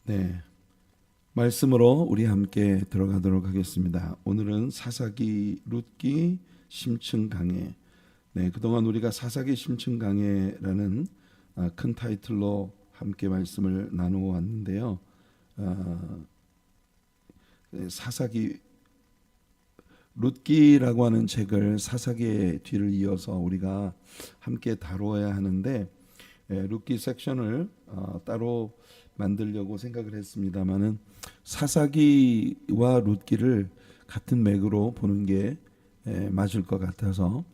네, 말씀으로 우리 함께 들어가도록 하겠습니다. 오늘은 사사기 룻기 심층 강해. 네, 그동안 우리가 사사기 심층 강해라는 큰 타이틀로 함께 말씀을 나누어 왔는데요. 사사기 룻기라고 하는 책을 사사기의 뒤를 이어서 우리가 함께 다루어야 하는데, 룻기 섹션을 따로 만들려고 생각을 했습니다만은 사사기와 룻기를 같은 맥으로 보는 게 맞을 것 같아서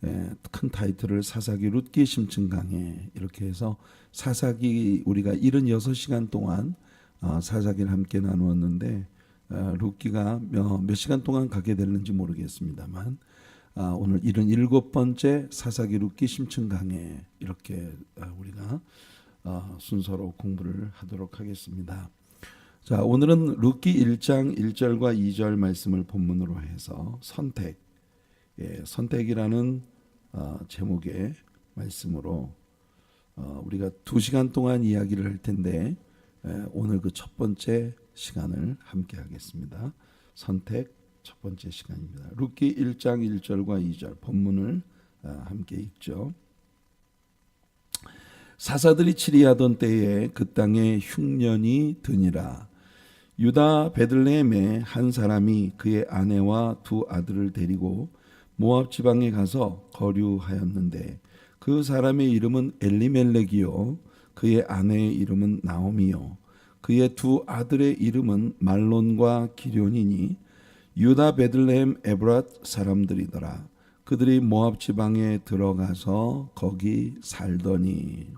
큰 타이틀을 사사기 룻기 심층 강해 이렇게 해서 사사기 우리가 76시간 동안 사사기를 함께 나누었는데 룻기가 몇 시간 동안 가게 되는지 모르겠습니다만 오늘 77번째 사사기 룻기 심층 강해 이렇게 우리가 순서로 공부를 하도록 하겠습니다. 자, 오늘은 룻기 1장 1절과 2절 말씀을 본문으로 해서 선택이라는 제목의 말씀으로 우리가 2시간 동안 이야기를 할 텐데 오늘 그 첫 번째 시간을 함께 하겠습니다. 선택 첫 번째 시간입니다. 룻기 1장 1절과 2절 본문을 함께 읽죠. 사사들이 치리하던 때에 그 땅에 흉년이 드니라. 유다 베들레헴에 한 사람이 그의 아내와 두 아들을 데리고 모압 지방에 가서 거류하였는데 그 사람의 이름은 엘리멜렉이요 그의 아내의 이름은 나오미요 그의 두 아들의 이름은 말론과 기럯이니 유다 베들레헴 에브랏 사람들이더라. 그들이 모압 지방에 들어가서 거기 살더니.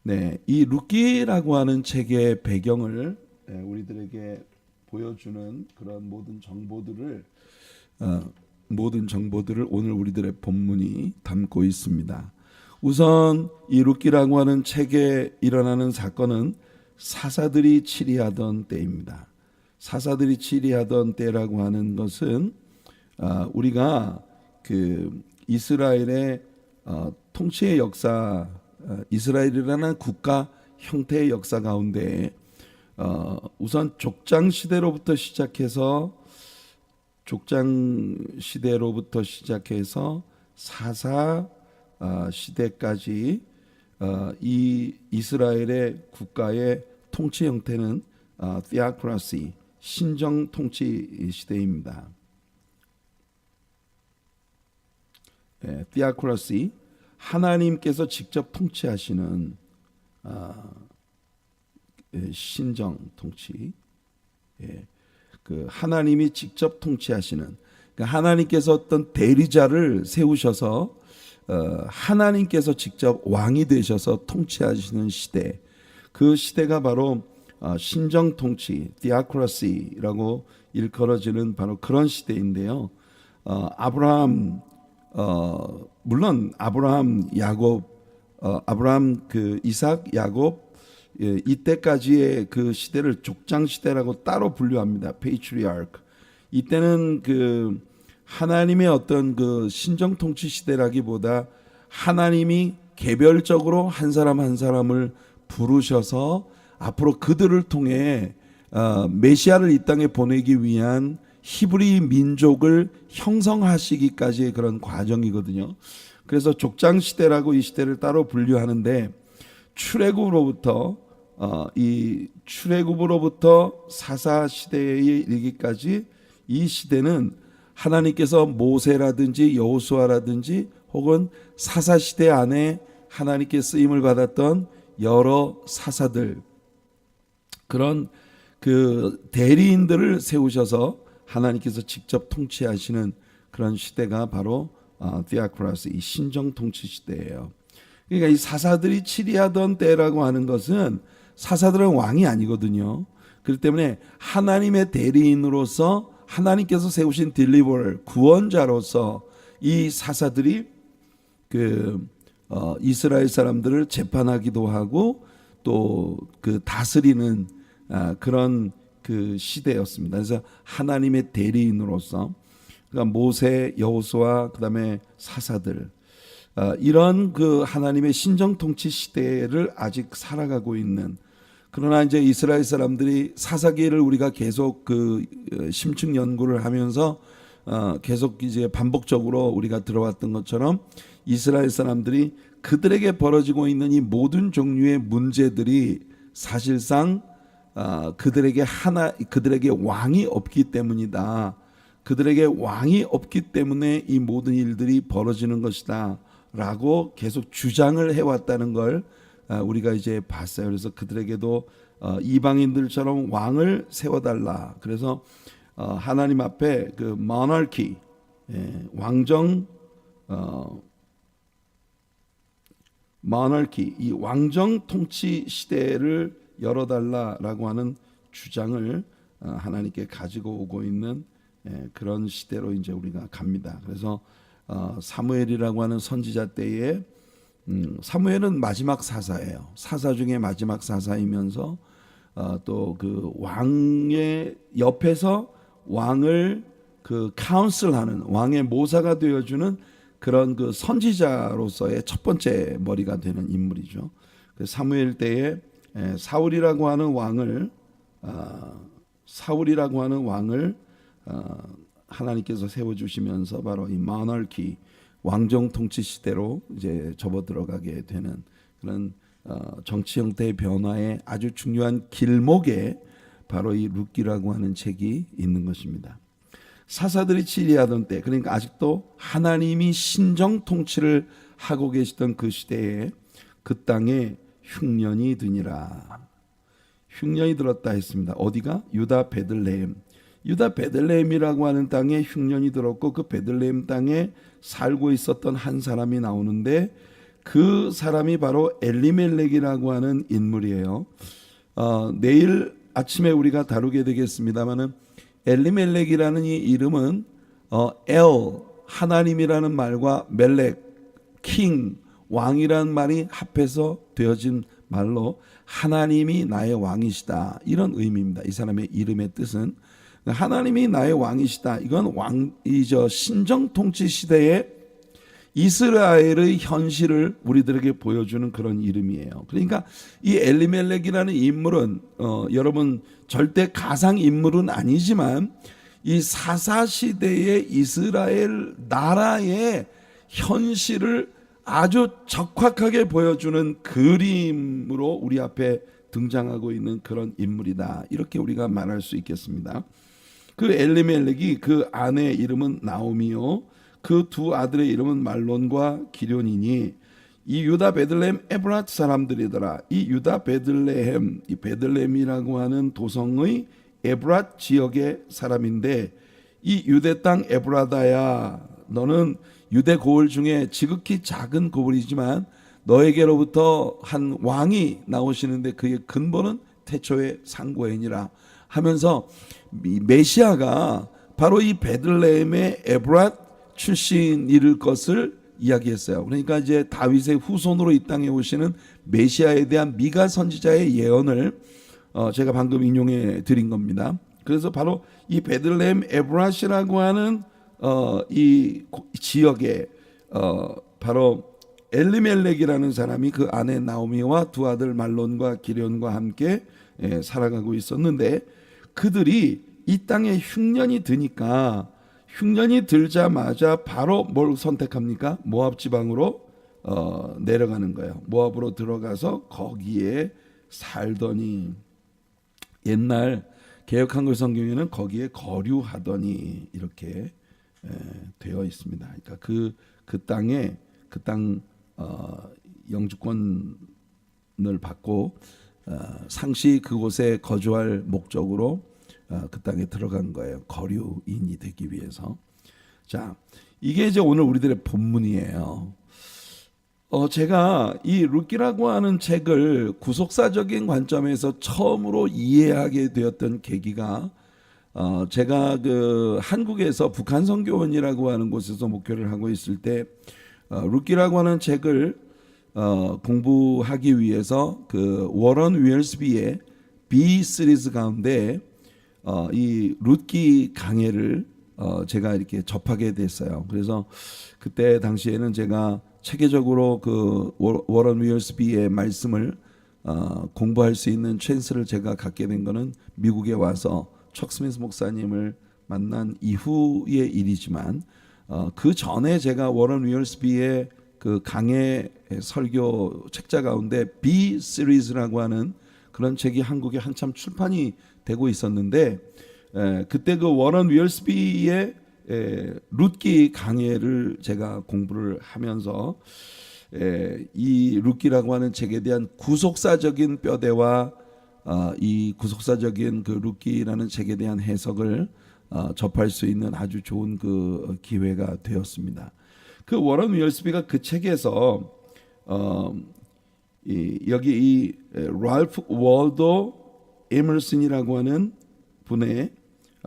네, 이 룻기라고 하는 책의 배경을 우리들에게 보여주는 그런 모든 정보들을 오늘 우리들의 본문이 담고 있습니다. 우선 이 룻기라고 하는 책에 일어나는 사건은 사사들이 치리하던 때입니다. 사사들이 치리하던 때라고 하는 것은 우리가 그 이스라엘의 통치의 역사, 이스라엘이라는 국가 형태의 역사 가운데 우선 족장 시대로부터 시작해서 사사 시대까지 이 이스라엘의 국가의 통치 형태는 theocracy, 신정 통치 시대입니다. theocracy, 하나님께서 직접 통치하시는 신정 통치, 그 하나님이 직접 통치하시는, 그러니까 하나님께서 어떤 대리자를 세우셔서 하나님께서 직접 왕이 되셔서 통치하시는 시대, 그 시대가 바로 신정 통치, theocracy라고 일컬어지는 바로 그런 시대인데요. 물론 아브라함 그 이삭 야곱 이때까지의 그 시대를 족장 시대라고 따로 분류합니다. patriarch. 이때는 그 하나님의 어떤 그 신정 통치 시대라기보다 하나님이 개별적으로 한 사람 한 사람을 부르셔서 앞으로 그들을 통해 메시아를 이 땅에 보내기 위한 히브리 민족을 형성하시기까지의 그런 과정이거든요. 그래서 족장 시대라고 이 시대를 따로 분류하는데 출애굽으로부터 사사 시대에 이르기까지 이 시대는 하나님께서 모세라든지 여호수아라든지 혹은 사사 시대 안에 하나님께 쓰임을 받았던 여러 사사들, 그런 그 대리인들을 세우셔서 하나님께서 직접 통치하시는 그런 시대가 바로 theocracy, 이 신정 통치 시대예요. 그러니까 이 사사들이 치리하던 때라고 하는 것은 사사들은 왕이 아니거든요. 그렇기 때문에 하나님의 대리인으로서 하나님께서 세우신 딜리버럴, 구원자로서 이 사사들이 그 이스라엘 사람들을 재판하기도 하고 또 그 다스리는 그런 그 시대였습니다. 그래서 하나님의 대리인으로서, 그러니까 모세, 여호수아, 그다음에 사사들, 이런 그 하나님의 신정 통치 시대를 아직 살아가고 있는 그러나 이제 이스라엘 사람들이 사사기를 우리가 계속 심층 연구를 하면서 계속 이제 반복적으로 우리가 들어왔던 것처럼 이스라엘 사람들이 그들에게 벌어지고 있는 이 모든 종류의 문제들이 사실상 그들에게 왕이 없기 때문이다. 그들에게 왕이 없기 때문에 이 모든 일들이 벌어지는 것이다. 라고 계속 주장을 해왔다는 걸 우리가 이제 봤어요. 그래서 그들에게도 이방인들처럼 왕을 세워달라. 그래서 하나님 앞에 그 모나키, 왕정, 모나키, 이 왕정 통치 시대를 열어달라라고 하는 주장을 하나님께 가지고 오고 있는 그런 시대로 이제 우리가 갑니다. 그래서 사무엘이라고 하는 선지자 때에 사무엘은 마지막 사사예요. 사사 중에 마지막 사사이면서 또 그 왕의 옆에서 왕을 그 카운슬하는 왕의 모사가 되어주는 그런 그 선지자로서의 첫 번째 머리가 되는 인물이죠. 그 사무엘 때에 사울이라고 하는 왕을 하나님께서 세워주시면서 바로 이 모나키 왕정 통치 시대로 이제 접어 들어가게 되는 그런 정치 형태의 변화의 아주 중요한 길목에 바로 이 룻기라고 하는 책이 있는 것입니다. 사사들이 치리하던 때, 그러니까 아직도 하나님이 신정 통치를 하고 계시던 그 시대에 그 땅에 흉년이 드니라. 흉년이 들었다 했습니다. 어디가? 유다 베들레헴. 유다 베들레헴이라고 하는 땅에 흉년이 들었고 그 베들레헴 땅에 살고 있었던 한 사람이 나오는데 그 사람이 바로 엘리멜렉이라고 하는 인물이에요. 내일 아침에 우리가 다루게 되겠습니다만은 엘리멜렉이라는 이 이름은 엘 하나님이라는 말과 멜렉 킹 왕이라는 말이 합해서 되어진 말로 하나님이 나의 왕이시다 이런 의미입니다. 이 사람의 이름의 뜻은 하나님이 나의 왕이시다. 이건 왕이죠. 신정 통치 시대에 이스라엘의 현실을 우리들에게 보여주는 그런 이름이에요. 그러니까 이 엘리멜렉이라는 인물은 여러분 절대 가상 인물은 아니지만 이 사사 시대의 이스라엘 나라의 현실을 아주 적확하게 보여주는 그림으로 우리 앞에 등장하고 있는 그런 인물이다. 이렇게 우리가 말할 수 있겠습니다. 그 엘리멜렉이 그 아내의 이름은 나오미요. 그 두 아들의 이름은 말론과 기련이니 이 유다 베들레헴 에브랏 사람들이더라. 이 유다 베들레헴, 이 베들레헴이라고 하는 도성의 에브랏 지역의 사람인데 이 유대 땅 에브라다야 너는 유대 고을 중에 지극히 작은 고을이지만 너에게로부터 한 왕이 나오시는데 그의 근본은 태초의 상고엔이라 하면서 메시아가 바로 이 베들레헴의 에브랏 출신일 것을 이야기했어요. 그러니까 이제 다윗의 후손으로 이 땅에 오시는 메시아에 대한 미가 선지자의 예언을 제가 방금 인용해 드린 겁니다. 그래서 바로 이 베들레헴 에브랏이라고 하는 이 지역에 바로 엘리멜렉이라는 사람이 그 아내 나오미와 두 아들 말론과 기련과 함께 살아가고 있었는데 그들이 이 땅에 흉년이 드니까 흉년이 들자마자 바로 뭘 선택합니까? 모압 지방으로 내려가는 거예요. 모압으로 들어가서 거기에 살더니 옛날 개역한글 성경에는 거기에 거류하더니 이렇게 되어 있습니다. 그러니까 그 땅에 그 땅 영주권을 받고 상시 그곳에 거주할 목적으로 그 땅에 들어간 거예요. 거류인이 되기 위해서. 자, 이게 이제 오늘 우리들의 본문이에요. 제가 이 룻기라고 하는 책을 구속사적인 관점에서 처음으로 이해하게 되었던 계기가 제가 그 한국에서 북한선교원이라고 하는 곳에서 목회를 하고 있을 때 룻기라고 하는 책을 공부하기 위해서 그 워런 윌스비의 B 시리즈 가운데 이 룻기 강해를 제가 이렇게 접하게 됐어요. 그래서 그때 당시에는 제가 체계적으로 그 워런 윌스비의 말씀을 공부할 수 있는 찬스를 제가 갖게 된 거는 미국에 와서 척 스미스 목사님을 만난 이후의 일이지만 그 전에 제가 워런 위얼스비의 그 강해 설교 책자 가운데 B 시리즈라고 하는 그런 책이 한국에 한참 출판이 되고 있었는데 그때 그 워런 위얼스비의 룻기 강해를 제가 공부를 하면서 이 룻기라고 하는 책에 대한 구속사적인 뼈대와 이 구속사적인 그 룻기라는 책에 대한 해석을 접할 수 있는 아주 좋은 그 기회가 되었습니다. 그 워런 위얼스비가 그 책에서 여기 이 랄프 월도 에머슨이라고 하는 분의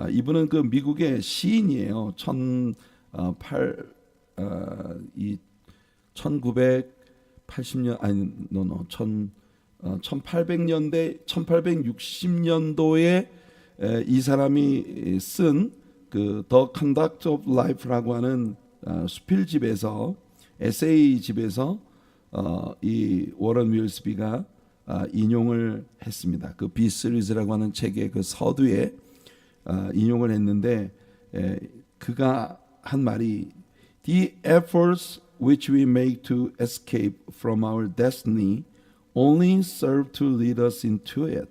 이분은 그 미국의 시인이에요. 1980년 아니 1800년대 1860년도에 이 사람이 쓴 그 The Conduct of Life라고 하는 수필집에서 에세이집에서 이 워런 위얼스비가 인용을 했습니다. 그 B 시리즈라고 하는 책의 그 서두에 인용을 했는데 그가 한 말이 The efforts which we make to escape from our destiny only serve to lead us into it.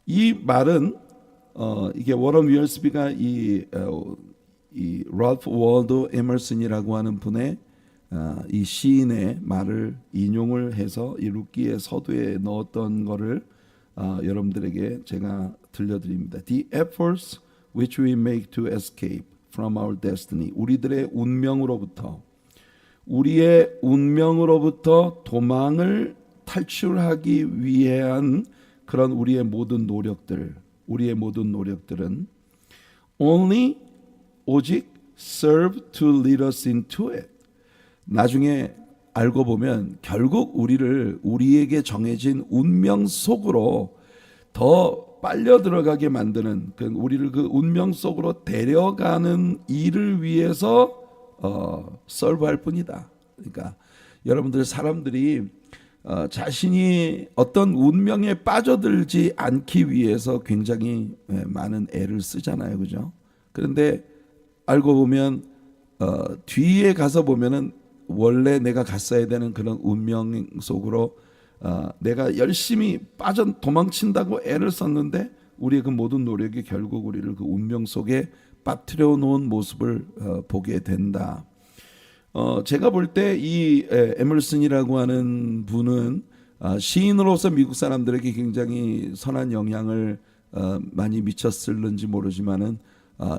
이 말은 이게 워런 위얼스비가 이 랄프 월도 에머슨이라고 하는 분의 이 시인의 말을 인용을 해서 이 룻기의 서두에 넣었던 거를 여러분들에게 제가 들려드립니다. The efforts which we make to escape from our destiny. 우리의 운명으로부터 도망을 탈출하기 위한 그런 우리의 모든 노력들은 오직 serve to lead us into it. 나중에 알고 보면 결국 우리에게 정해진 운명 속으로 더 빨려 들어가게 만드는 우리를 그 운명 속으로 데려가는 일을 위해서 serve할 뿐이다. 그러니까 여러분들 사람들이 자신이 어떤 운명에 빠져들지 않기 위해서 굉장히 많은 애를 쓰잖아요, 그죠? 그런데 알고 보면 뒤에 가서 보면은 원래 내가 갔어야 되는 그런 운명 속으로 내가 열심히 도망친다고 애를 썼는데 우리의 그 모든 노력이 결국 우리를 그 운명 속에 빠뜨려 놓은 모습을 보게 된다. 제가 볼 때 이 에머슨이라고 하는 분은 시인으로서 미국 사람들에게 굉장히 선한 영향을 많이 미쳤을는지 모르지만은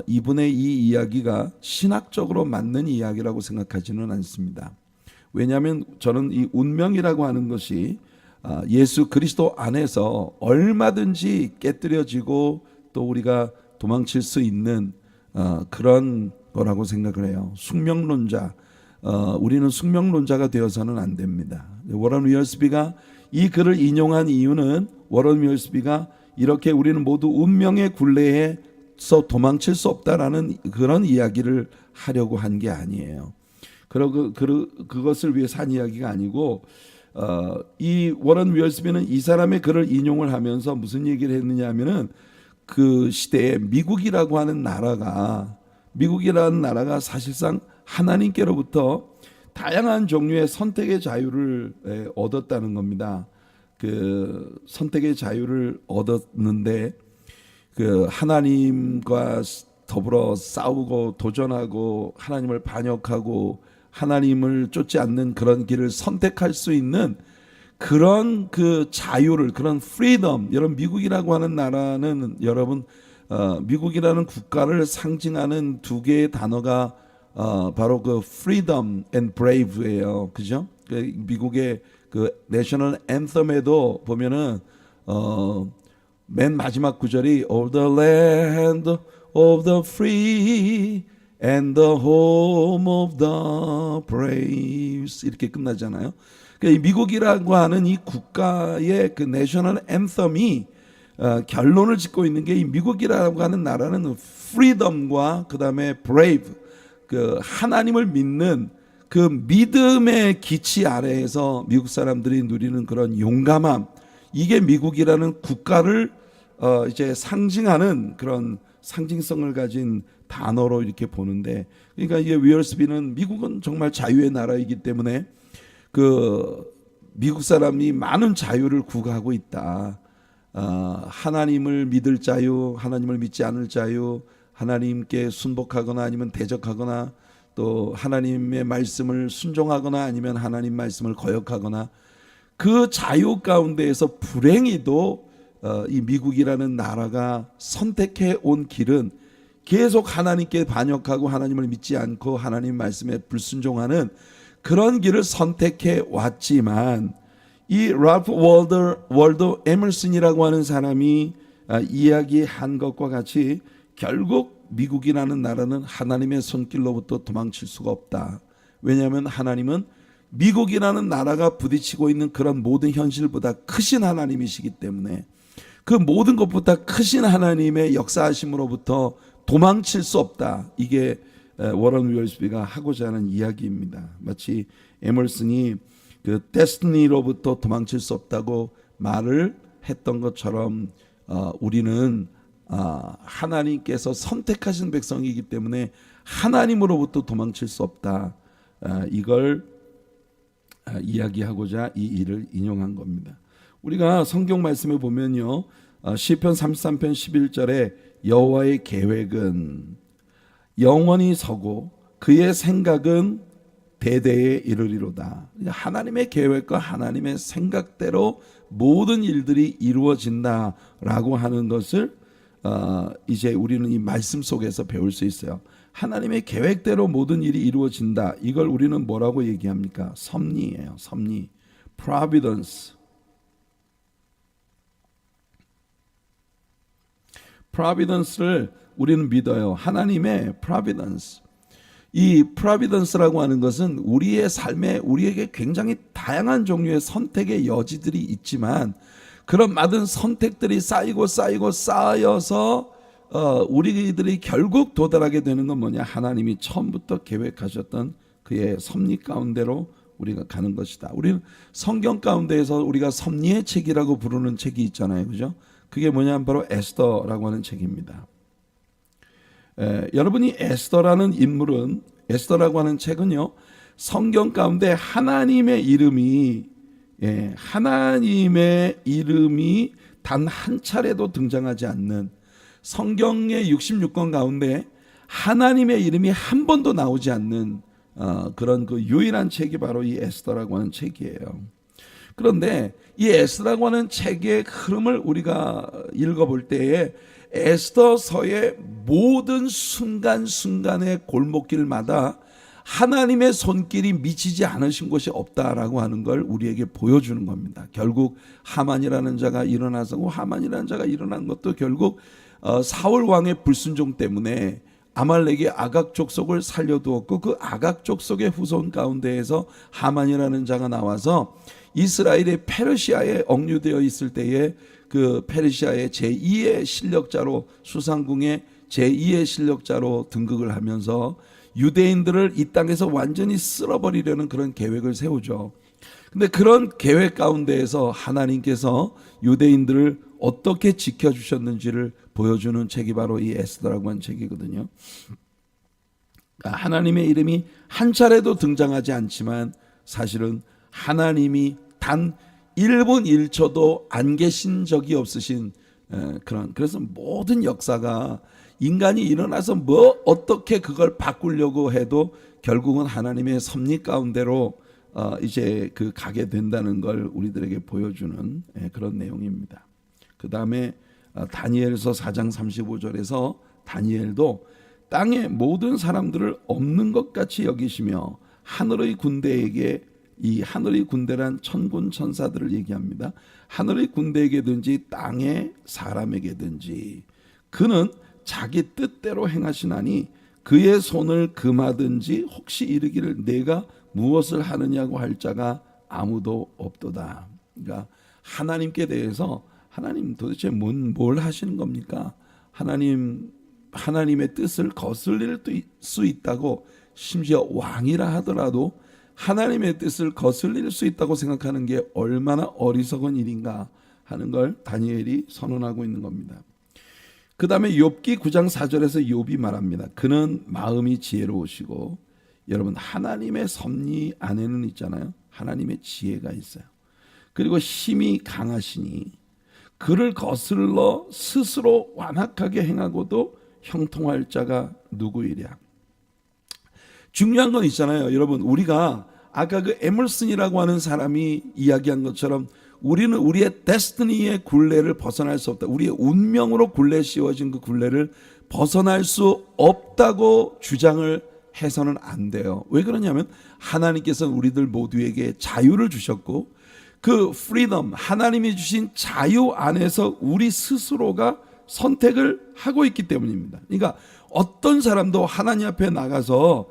이분의 이 이야기가 신학적으로 맞는 이야기라고 생각하지는 않습니다. 왜냐하면 저는 이 운명이라고 하는 것이 예수 그리스도 안에서 얼마든지 깨뜨려지고 또 우리가 도망칠 수 있는 그런 거라고 생각을 해요. 우리는 숙명론자가 되어서는 안 됩니다. 워런 위얼스비가 이 글을 인용한 이유는 워런 위얼스비가 이렇게 우리는 모두 운명의 굴레에서 도망칠 수 없다라는 그런 이야기를 하려고 한 게 아니에요. 그것을 위해서 한 이야기가 아니고 이 워런 위얼스비는 이 사람의 글을 인용을 하면서 무슨 얘기를 했느냐 하면은 그 시대에 미국이라는 나라가 사실상 하나님께로부터 다양한 종류의 선택의 자유를 얻었다는 겁니다. 그 선택의 자유를 얻었는데 그 하나님과 더불어 싸우고 도전하고 하나님을 반역하고 하나님을 쫓지 않는 그런 길을 선택할 수 있는 그런 그 자유를, 그런 freedom, 여러분 미국이라고 하는 나라는 미국이라는 국가를 상징하는 두 개의 단어가 바로 그 freedom and brave예요, 그죠? 미국의 그 내셔널 앤썸에도 보면은 맨 마지막 구절이 of the land of the free and the home of the brave 이렇게 끝나잖아요. 그러니까 이 미국이라고 하는 이 국가의 그 내셔널 앤썸이 결론을 짓고 있는 게 이 미국이라고 하는 나라는 프리덤과 그 다음에 브레이브, 그 하나님을 믿는 그 믿음의 기치 아래에서 미국 사람들이 누리는 그런 용감함, 이게 미국이라는 국가를 이제 상징하는 그런 상징성을 가진 단어로 이렇게 보는데, 그러니까 이게 위얼스비는 미국은 정말 자유의 나라이기 때문에 그 미국 사람이 많은 자유를 구가하고 있다. 하나님을 믿을 자유, 하나님을 믿지 않을 자유, 하나님께 순복하거나 아니면 대적하거나, 또 하나님의 말씀을 순종하거나 아니면 하나님 말씀을 거역하거나, 그 자유 가운데에서 불행히도 이 미국이라는 나라가 선택해 온 길은 계속 하나님께 반역하고 하나님을 믿지 않고 하나님 말씀에 불순종하는 그런 길을 선택해 왔지만, 이 랄프 월도 에머슨이라고 하는 사람이 이야기한 것과 같이 결국 미국이라는 나라는 하나님의 손길로부터 도망칠 수가 없다. 왜냐하면 하나님은 미국이라는 나라가 부딪히고 있는 그런 모든 현실보다 크신 하나님이시기 때문에 그 모든 것보다 크신 하나님의 역사하심으로부터 도망칠 수 없다. 이게 워런 위얼스비가 하고자 하는 이야기입니다. 마치 에머슨이 그 데스티니로부터 도망칠 수 없다고 말을 했던 것처럼 우리는 하나님께서 선택하신 백성이기 때문에 하나님으로부터 도망칠 수 없다. 이걸 이야기하고자 이 일을 인용한 겁니다. 우리가 성경 말씀에 보면요, 시편 33편 11절에 여호와의 계획은 영원히 서고 그의 생각은 대대에 이르리로다. 하나님의 계획과 하나님의 생각대로 모든 일들이 이루어진다라고 하는 것을 이제 우리는 이 말씀 속에서 배울 수 있어요. 하나님의 계획대로 모든 일이 이루어진다. 이걸 우리는 뭐라고 얘기합니까? 섭리예요. 섭리. Providence. Providence를 우리는 믿어요. 하나님의 Providence. 이 Providence라고 하는 것은 우리의 삶에 우리에게 굉장히 다양한 종류의 선택의 여지들이 있지만, 그런 많은 선택들이 쌓여서 우리들이 결국 도달하게 되는 건 뭐냐? 하나님이 처음부터 계획하셨던 그의 섭리 가운데로 우리가 가는 것이다. 우리는 성경 가운데에서 우리가 섭리의 책이라고 부르는 책이 있잖아요, 그죠? 그게 뭐냐면 바로 에스더라고 하는 책입니다. 여러분이 에스더라는 인물은, 에스더라고 하는 책은요, 성경 가운데 하나님의 이름이 단 한 차례도 등장하지 않는, 성경의 66권 가운데 하나님의 이름이 한 번도 나오지 않는 그런 그 유일한 책이 바로 이 에스더라고 하는 책이에요. 그런데 이 에스더라고 하는 책의 흐름을 우리가 읽어볼 때에 에스더서의 모든 순간순간의 골목길마다 하나님의 손길이 미치지 않으신 곳이 없다라고 하는 걸 우리에게 보여주는 겁니다. 결국 하만이라는 자가 일어나서, 하만이라는 자가 일어난 것도 결국 사울 왕의 불순종 때문에 아말렉의 아각 족속을 살려두었고, 그 아각 족속의 후손 가운데에서 하만이라는 자가 나와서 이스라엘이 페르시아에 억류되어 있을 때에 그 페르시아의 제2의 실력자로, 수상궁의 제2의 실력자로 등극을 하면서 유대인들을 이 땅에서 완전히 쓸어버리려는 그런 계획을 세우죠. 근데 그런 계획 가운데에서 하나님께서 유대인들을 어떻게 지켜주셨는지를 보여주는 책이 바로 이 에스더라고 하는 책이거든요. 하나님의 이름이 한 차례도 등장하지 않지만 사실은 하나님이 단 1분 1초도 안 계신 적이 없으신 그래서 모든 역사가 인간이 일어나서 어떻게 그걸 바꾸려고 해도 결국은 하나님의 섭리 가운데로 이제 그 가게 된다는 걸 우리들에게 보여주는 그런 내용입니다. 그 다음에 다니엘서 4장 35절에서 다니엘도 땅의 모든 사람들을 없는 것 같이 여기시며 하늘의 군대에게, 이 하늘의 군대란 천군 천사들을 얘기합니다. 하늘의 군대에게든지 땅의 사람에게든지 그는 자기 뜻대로 행하시나니 그의 손을 금하든지 혹시 이르기를 내가 무엇을 하느냐고 할 자가 아무도 없도다. 그러니까 하나님께 대해서 하나님 도대체 뭘 하시는 겁니까? 하나님의 뜻을 거슬릴 수 있다고 심지어 왕이라 하더라도 하나님의 뜻을 거슬릴 수 있다고 생각하는 게 얼마나 어리석은 일인가 하는 걸 다니엘이 선언하고 있는 겁니다. 그 다음에 욥기 9장 4절에서 욥이 말합니다. 그는 마음이 지혜로우시고, 여러분 하나님의 섭리 안에는 있잖아요, 하나님의 지혜가 있어요. 그리고 힘이 강하시니 그를 거슬러 스스로 완악하게 행하고도 형통할 자가 누구이랴. 중요한 건 있잖아요, 여러분. 우리가 아까 그 에머슨이라고 하는 사람이 이야기한 것처럼 우리는 우리의 데스티니의 굴레를 벗어날 수 없다. 우리의 운명으로 굴레 씌워진 그 굴레를 벗어날 수 없다고 주장을 해서는 안 돼요. 왜 그러냐면 하나님께서는 우리들 모두에게 자유를 주셨고, 그 프리덤, 하나님이 주신 자유 안에서 우리 스스로가 선택을 하고 있기 때문입니다. 그러니까 어떤 사람도 하나님 앞에 나가서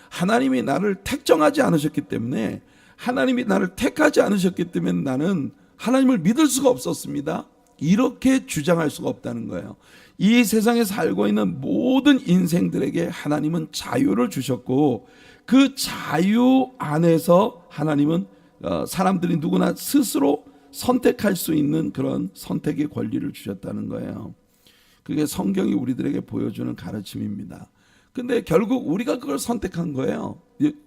하나님이 나를 택정하지 않으셨기 때문에, 하나님이 나를 택하지 않으셨기 때문에 나는 하나님을 믿을 수가 없었습니다, 이렇게 주장할 수가 없다는 거예요. 이 세상에 살고 있는 모든 인생들에게 하나님은 자유를 주셨고, 그 자유 안에서 하나님은 사람들이 누구나 스스로 선택할 수 있는 그런 선택의 권리를 주셨다는 거예요. 그게 성경이 우리들에게 보여주는 가르침입니다. 근데 결국 우리가 그걸 선택한 거예요.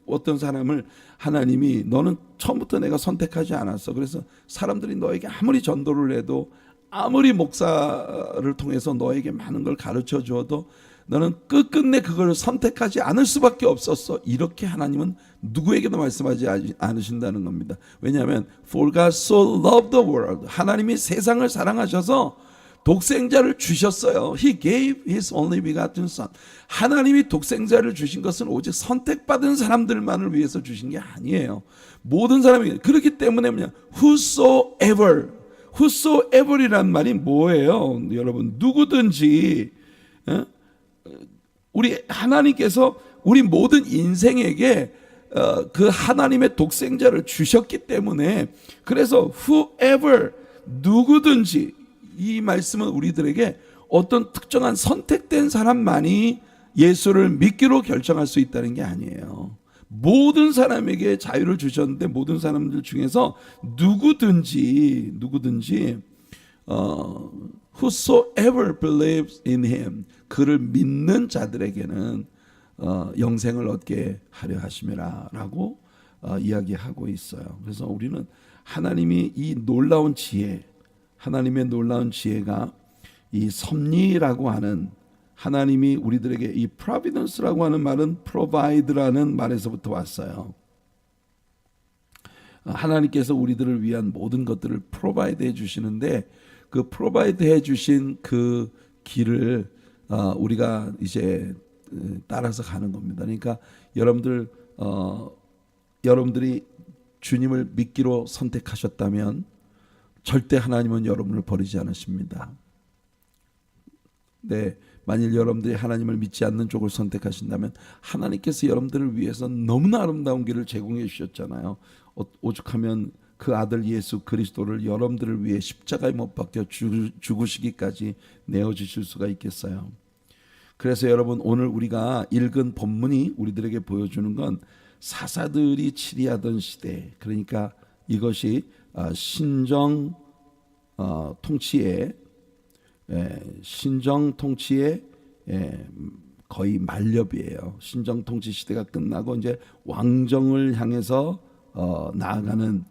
어떤 사람을 하나님이 너는 처음부터 내가 선택하지 않았어, 그래서 사람들이 너에게 아무리 전도를 해도, 아무리 목사를 통해서 너에게 많은 걸 가르쳐 주어도 너는 끝끝내 그걸 선택하지 않을 수밖에 없었어, 이렇게 하나님은 누구에게도 말씀하지 않으신다는 겁니다. 왜냐하면 For God so loved the world, 하나님이 세상을 사랑하셔서 독생자를 주셨어요. He gave His only begotten Son. 하나님이 독생자를 주신 것은 오직 선택받은 사람들만을 위해서 주신 게 아니에요. 모든 사람이. 그렇기 때문에 뭐냐, whosoever이란 말이 뭐예요, 여러분? 누구든지. 우리 하나님께서 우리 모든 인생에게 그 하나님의 독생자를 주셨기 때문에, 그래서 whoever, 누구든지, 이 말씀은 우리들에게 어떤 특정한 선택된 사람만이 예수를 믿기로 결정할 수 있다는 게 아니에요. 모든 사람에게 자유를 주셨는데, 모든 사람들 중에서 누구든지 whosoever believes in him, 그를 믿는 자들에게는 영생을 얻게 하려 하심이라 라고 이야기하고 있어요. 그래서 우리는 하나님이 이 놀라운 지혜, 하나님의 놀라운 지혜가 이 섭리라고 하는, 하나님이 우리들에게 이 providence라고 하는 말은 provide라는 말에서부터 왔어요. 하나님께서 우리들을 위한 모든 것들을 provide 해 주시는데, 그 provide 해 주신 그 길을 우리가 이제 따라서 가는 겁니다. 그러니까 여러분들이 주님을 믿기로 선택하셨다면 절대 하나님은 여러분을 버리지 않으십니다. 네, 만일 여러분들이 하나님을 믿지 않는 쪽을 선택하신다면 하나님께서 여러분들을 위해서 너무나 아름다운 길을 제공해 주셨잖아요. 오죽하면 그 아들 예수 그리스도를 여러분들을 위해 십자가에 못 박혀 죽으시기까지 내어주실 수가 있겠어요. 그래서 여러분, 오늘 우리가 읽은 본문이 우리들에게 보여주는 건 사사들이 치리하던 시대, 그러니까 이것이 신정 통치의 거의 만렵이에요. 신정 통치 시대가 끝나고 이제 왕정을 향해서 나아가는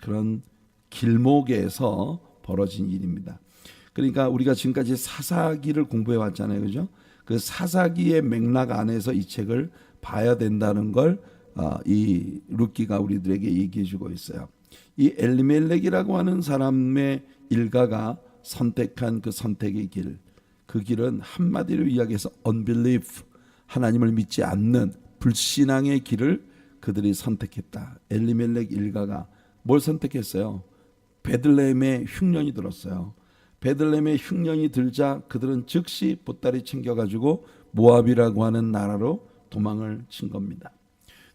그런 길목에서 벌어진 일입니다. 그러니까 우리가 지금까지 사사기를 공부해 왔잖아요, 그죠? 그 사사기의 맥락 안에서 이 책을 봐야 된다는 걸 이 룻기가 우리들에게 얘기해주고 있어요. 이 엘리멜렉이라고 하는 사람의 일가가 선택한 그 선택의 길, 그 길은 한마디로 이야기해서 unbelief, 하나님을 믿지 않는 불신앙의 길을 그들이 선택했다. 엘리멜렉 일가가 뭘 선택했어요? 베들레헴에 흉년이 들었어요. 베들레헴에 흉년이 들자 그들은 즉시 보따리 챙겨가지고 모압이라고 하는 나라로 도망을 친 겁니다.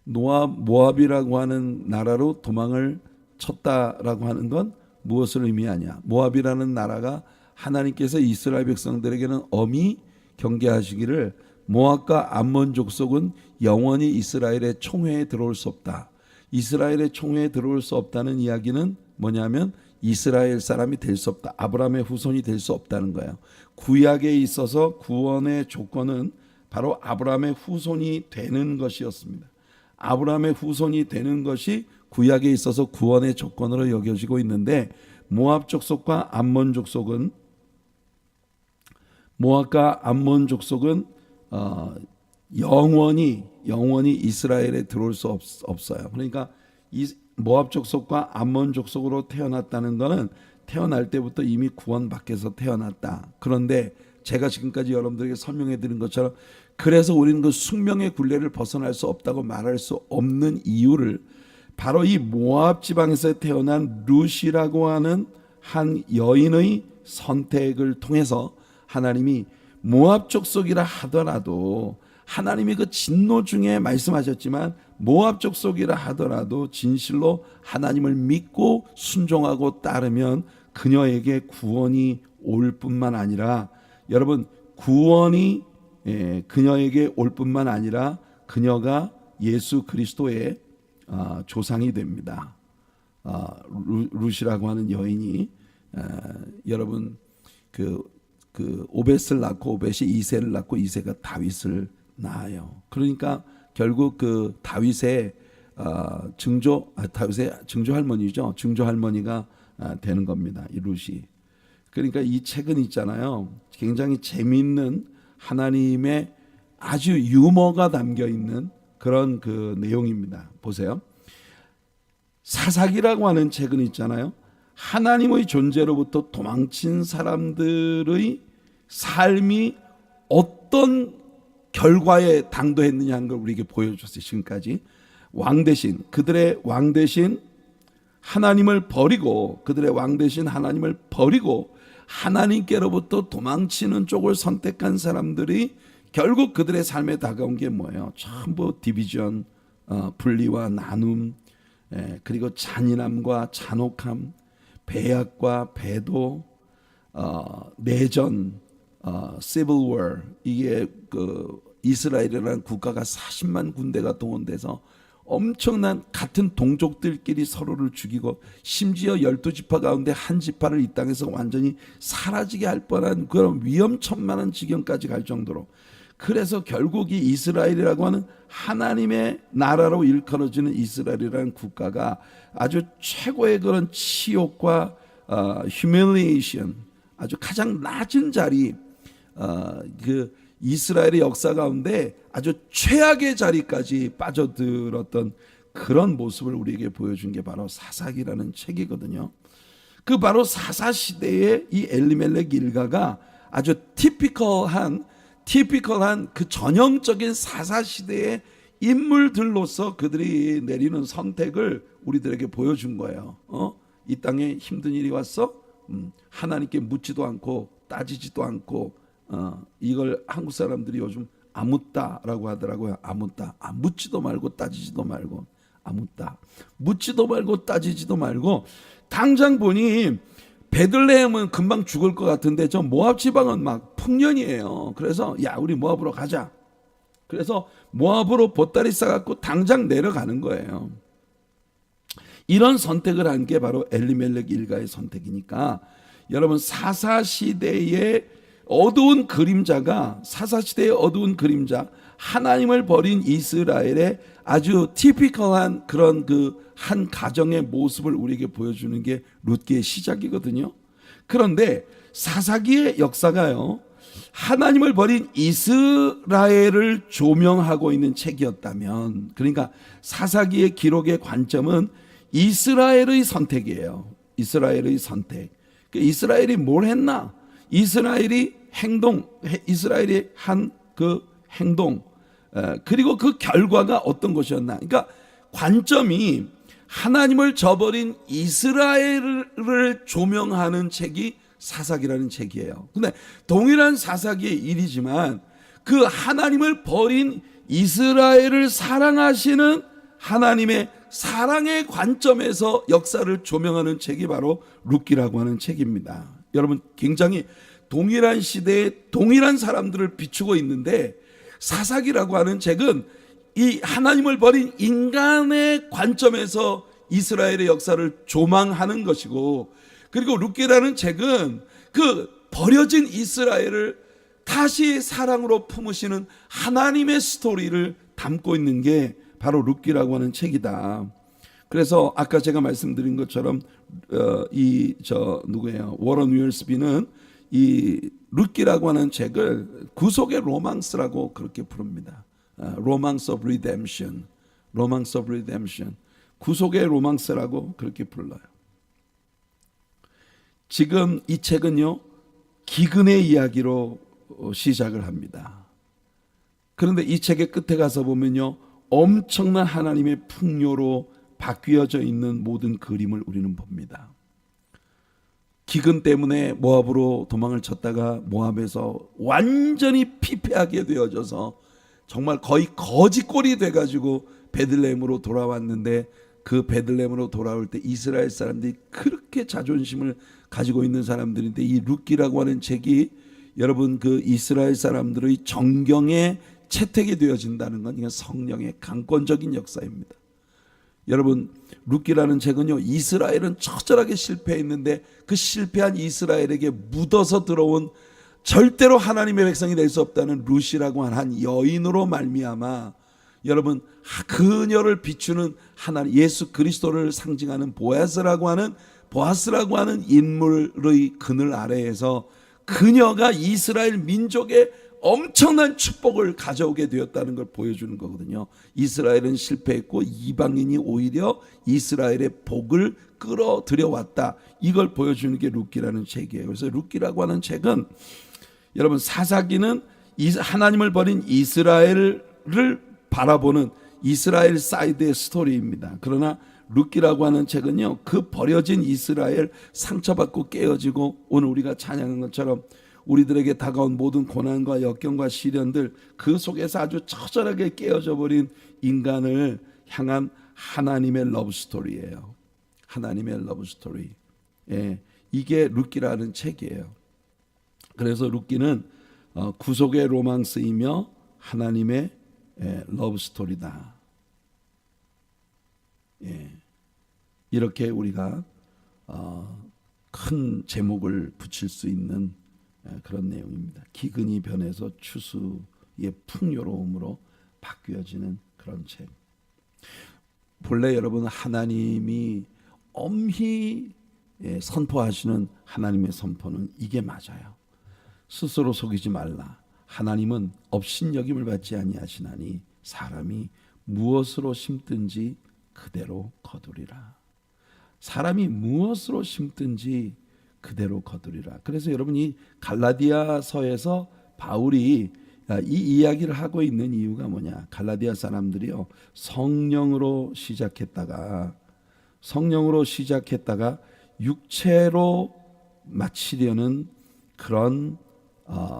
모압이라고 하는 나라로 도망을 쳤다라고 하는 건 무엇을 의미하냐? 모압이라는 나라가 하나님께서 이스라엘 백성들에게는 엄히 경계하시기를 모압과 암몬 족속은 영원히 이스라엘의 총회에 들어올 수 없다. 이스라엘의 총회에 들어올 수 없다는 이야기는 뭐냐면 이스라엘 사람이 될 수 없다. 아브라함의 후손이 될 수 없다는 거예요. 구약에 있어서 구원의 조건은 바로 아브라함의 후손이 되는 것이었습니다. 아브라함의 후손이 되는 것이 구약에 있어서 구원의 조건으로 여겨지고 있는데, 모압 족속과 암몬 족속은 모압과 암몬 족속은 영원히 이스라엘에 들어올 수 없어요. 그러니까 이 모압 족속과 암몬 족속으로 태어났다는 것은 태어날 때부터 이미 구원 밖에서 태어났다. 그런데 제가 지금까지 여러분들에게 설명해 드린 것처럼, 그래서 우리는 그 숙명의 굴레를 벗어날 수 없다고 말할 수 없는 이유를 바로 이 모압 지방에서 태어난 룻이라고 하는 한 여인의 선택을 통해서 하나님이 모압 족속이라 하더라도, 하나님이 그 진노 중에 말씀하셨지만 모압 족속이라 하더라도 진실로 하나님을 믿고 순종하고 따르면 그녀에게 구원이 올 뿐만 아니라, 여러분, 구원이 그녀에게 올 뿐만 아니라 그녀가 예수 그리스도의 조상이 됩니다. 룻이라고 하는 여인이 여러분 그 오벳을 낳고 오벳이 이새를 낳고 이새가 다윗을 낳아요. 그러니까 결국 그 다윗의 증조 할머니죠. 증조 할머니가 되는 겁니다. 이 룻이. 그러니까 이 책은 있잖아요. 굉장히 재미있는 하나님의 아주 유머가 담겨 있는 그런 그 내용입니다. 보세요. 사사기라고 하는 책은 있잖아요. 하나님의 존재로부터 도망친 사람들의 삶이 어떤 결과에 당도했느냐 하는 걸 우리에게 보여줬어요. 지금까지 그들의 왕 대신 하나님을 버리고, 그들의 왕 대신 하나님을 버리고 하나님께로부터 도망치는 쪽을 선택한 사람들이 결국 그들의 삶에 다가온 게 뭐예요? 전부 디비전, 분리와 나눔, 그리고 잔인함과 잔혹함, 배약과 배도, 내전, civil war. 이게 그 이스라엘이라는 국가가 40만 군대가 동원돼서 엄청난 같은 동족들끼리 서로를 죽이고, 심지어 12지파 가운데 한 지파를 이 땅에서 완전히 사라지게 할 뻔한 그런 위험천만한 지경까지 갈 정도로, 그래서 결국 이 이스라엘이라고 하는 하나님의 나라로 일컬어지는 이스라엘이라는 국가가 아주 최고의 그런 치욕과 humiliation, 아주 가장 낮은 자리, 그 이스라엘의 역사 가운데 아주 최악의 자리까지 빠져들었던 그런 모습을 우리에게 보여준 게 바로 사사기라는 책이거든요. 그 바로 사사 시대의 이 엘리멜렉 일가가 아주 티피컬한 그 전형적인 사사 시대의 인물들로서 그들이 내리는 선택을 우리들에게 보여준 거예요. 이 땅에 힘든 일이 왔어? 하나님께 묻지도 않고 따지지도 않고, 이걸 한국 사람들이 요즘 아묻다라고 하더라고요. 아묻다. 묻지도 말고 따지지도 말고, 아묻다. 묻지도 말고 따지지도 말고, 당장 보니 베들레헴은 금방 죽을 것 같은데 저 모압 지방은 막 풍년이에요. 그래서 야, 우리 모압으로 가자. 그래서 모압으로 보따리 싸갖고 당장 내려가는 거예요. 이런 선택을 한 게 바로 엘리멜렉 일가의 선택이니까, 여러분, 사사시대의 어두운 그림자, 하나님을 버린 이스라엘의 아주 티피컬한 그런 그 한 가정의 모습을 우리에게 보여주는 게 룻기의 시작이거든요. 그런데 사사기의 역사가요, 하나님을 버린 이스라엘을 조명하고 있는 책이었다면, 그러니까 사사기의 기록의 관점은 이스라엘의 선택이에요. 이스라엘의 선택. 이스라엘이 뭘 했나? 이스라엘이 한 그 행동, 그리고 그 결과가 어떤 것이었나? 그러니까 관점이 하나님을 저버린 이스라엘을 조명하는 책이 사사기라는 책이에요. 근데 동일한 사사기의 일이지만 그 하나님을 버린 이스라엘을 사랑하시는 하나님의 사랑의 관점에서 역사를 조명하는 책이 바로 룻기라고 하는 책입니다. 여러분, 굉장히 동일한 시대에 동일한 사람들을 비추고 있는데 사사기라고 하는 책은 이 하나님을 버린 인간의 관점에서 이스라엘의 역사를 조망하는 것이고, 그리고 룻기라는 책은 그 버려진 이스라엘을 다시 사랑으로 품으시는 하나님의 스토리를 담고 있는 게 바로 룻기라고 하는 책이다. 그래서 아까 제가 말씀드린 것처럼 누구예요? 워런 윌스비는 이 룻기라고 하는 책을 구속의 로망스라고 그렇게 부릅니다. 로망스 오브 리뎀션, 로망스 오브 리뎀션, 구속의 로망스라고 그렇게 불러요. 지금 이 책은요, 기근의 이야기로 시작을 합니다. 그런데 이 책의 끝에 가서 보면요, 엄청난 하나님의 풍요로 바뀌어져 있는 모든 그림을 우리는 봅니다. 기근 때문에 모압으로 도망을 쳤다가 모압에서 완전히 피폐하게 되어져서 정말 거의 거지꼴이 돼가지고 베들레헴으로 돌아왔는데, 그 베들레헴으로 돌아올 때 이스라엘 사람들이 그렇게 자존심을 가지고 있는 사람들인데, 이 룻기라고 하는 책이 여러분 그 이스라엘 사람들의 정경에 채택이 되어진다는 건 이건 성령의 강권적인 역사입니다. 여러분, 룻기라는 책은요, 이스라엘은 처절하게 실패했는데 그 실패한 이스라엘에게 묻어서 들어온 절대로 하나님의 백성이 될 수 없다는 룻이라고 하는 한 여인으로 말미암아 여러분 그녀를 비추는 하나님 예수 그리스도를 상징하는 보아스라고 하는 인물의 그늘 아래에서 그녀가 이스라엘 민족의 엄청난 축복을 가져오게 되었다는 걸 보여주는 거거든요. 이스라엘은 실패했고 이방인이 오히려 이스라엘의 복을 끌어들여 왔다. 이걸 보여주는 게 룻기라는 책이에요. 그래서 룻기라고 하는 책은 여러분 사사기는 하나님을 버린 이스라엘을 바라보는 이스라엘 사이드의 스토리입니다. 그러나 룻기라고 하는 책은요, 그 버려진 이스라엘, 상처받고 깨어지고 오늘 우리가 찬양한 것처럼 우리들에게 다가온 모든 고난과 역경과 시련들, 그 속에서 아주 처절하게 깨어져 버린 인간을 향한 하나님의 러브 스토리예요. 하나님의 러브 스토리. 예, 이게 룻기라는 책이에요. 그래서 룻기는 구속의 로망스이며 하나님의 러브 스토리다. 예, 이렇게 우리가 큰 제목을 붙일 수 있는 그런 내용입니다. 기근이 변해서 추수의 풍요로움으로 바뀌어지는 그런 책. 본래 여러분 하나님이 엄히 선포하시는 하나님의 선포는 이게 맞아요. 스스로 속이지 말라. 하나님은 업신여김을 받지 아니하시나니 사람이 무엇으로 심든지 그대로 거두리라. 사람이 무엇으로 심든지 그대로 거두리라. 그래서 여러분 이 갈라디아서에서 바울이 이 이야기를 하고 있는 이유가 뭐냐? 갈라디아 사람들이요, 성령으로 시작했다가 육체로 마치려는 그런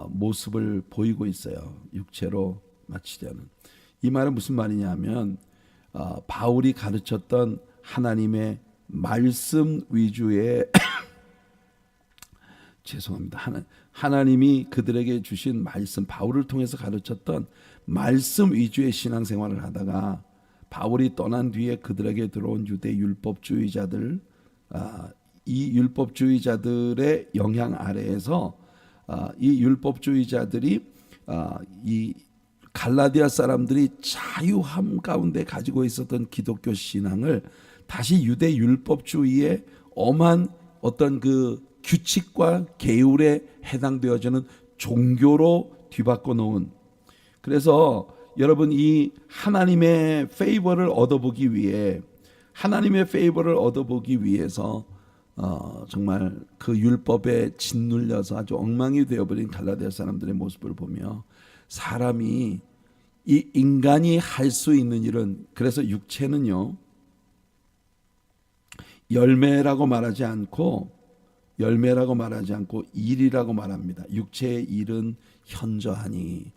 모습을 보이고 있어요. 육체로 마치려는. 이 말은 무슨 말이냐면 바울이 가르쳤던 하나님의 말씀 위주의 죄송합니다. 하나님이 그들에게 주신 말씀, 바울을 통해서 가르쳤던 말씀 위주의 신앙생활을 하다가 바울이 떠난 뒤에 그들에게 들어온 유대 율법주의자들, 이 율법주의자들의 영향 아래에서 이 율법주의자들이 이 갈라디아 사람들이 자유함 가운데 가지고 있었던 기독교 신앙을 다시 유대 율법주의의 엄한 어떤 그 규칙과 계율에 해당되어지는 종교로 뒤바꿔 놓은, 그래서 여러분 이 하나님의 페이버를 얻어보기 위해서 정말 그 율법에 짓눌려서 아주 엉망이 되어버린 갈라디아 사람들의 모습을 보며 사람이 이 인간이 할 수 있는 일은, 그래서 육체는요 열매라고 말하지 않고 일이라고 말합니다. 육체의 일은 현저하니,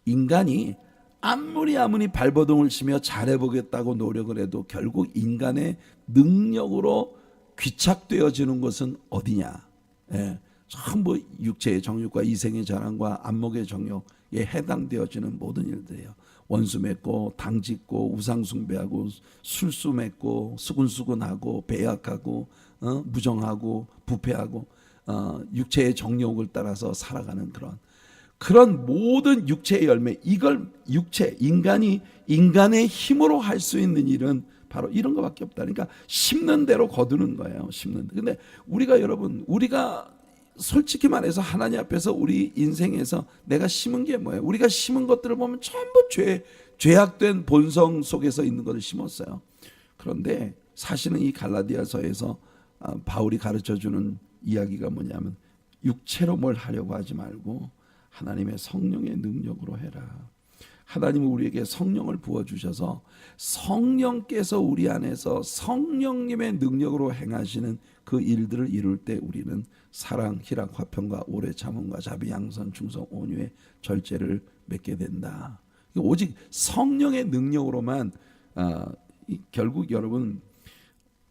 인간이 아무리 발버둥을 치며 잘해보겠다고 노력을 해도 결국 인간의 능력으로 귀착되어지는 것은 어디냐? 전부 육체의 정욕과 이생의 자랑과 안목의 정욕, 해당되어지는 모든 일들이에요. 원수 맺고 당 짓고 우상 숭배하고 술수 맺고 수근수근하고 배약하고 무정하고 부패하고 육체의 정욕을 따라서 살아가는 그런 모든 육체의 열매, 이걸 인간의 힘으로 할 수 있는 일은 바로 이런 것밖에 없다. 그러니까 심는 대로 거두는 거예요. 심는. 근데 우리가 솔직히 말해서 하나님 앞에서 우리 인생에서 내가 심은 게 뭐예요? 우리가 심은 것들을 보면 전부 죄악된 본성 속에서 있는 것을 심었어요. 그런데 사실은 이 갈라디아서에서 바울이 가르쳐주는 이야기가 뭐냐면 육체로 뭘 하려고 하지 말고 하나님의 성령의 능력으로 해라. 하나님은 우리에게 성령을 부어주셔서 성령께서 우리 안에서 성령님의 능력으로 행하시는 그 일들을 이룰 때 우리는 사랑, 희락, 화평과 오래 참음과 자비, 양선, 충성, 온유의 절제를 맺게 된다. 오직 성령의 능력으로만 결국 여러분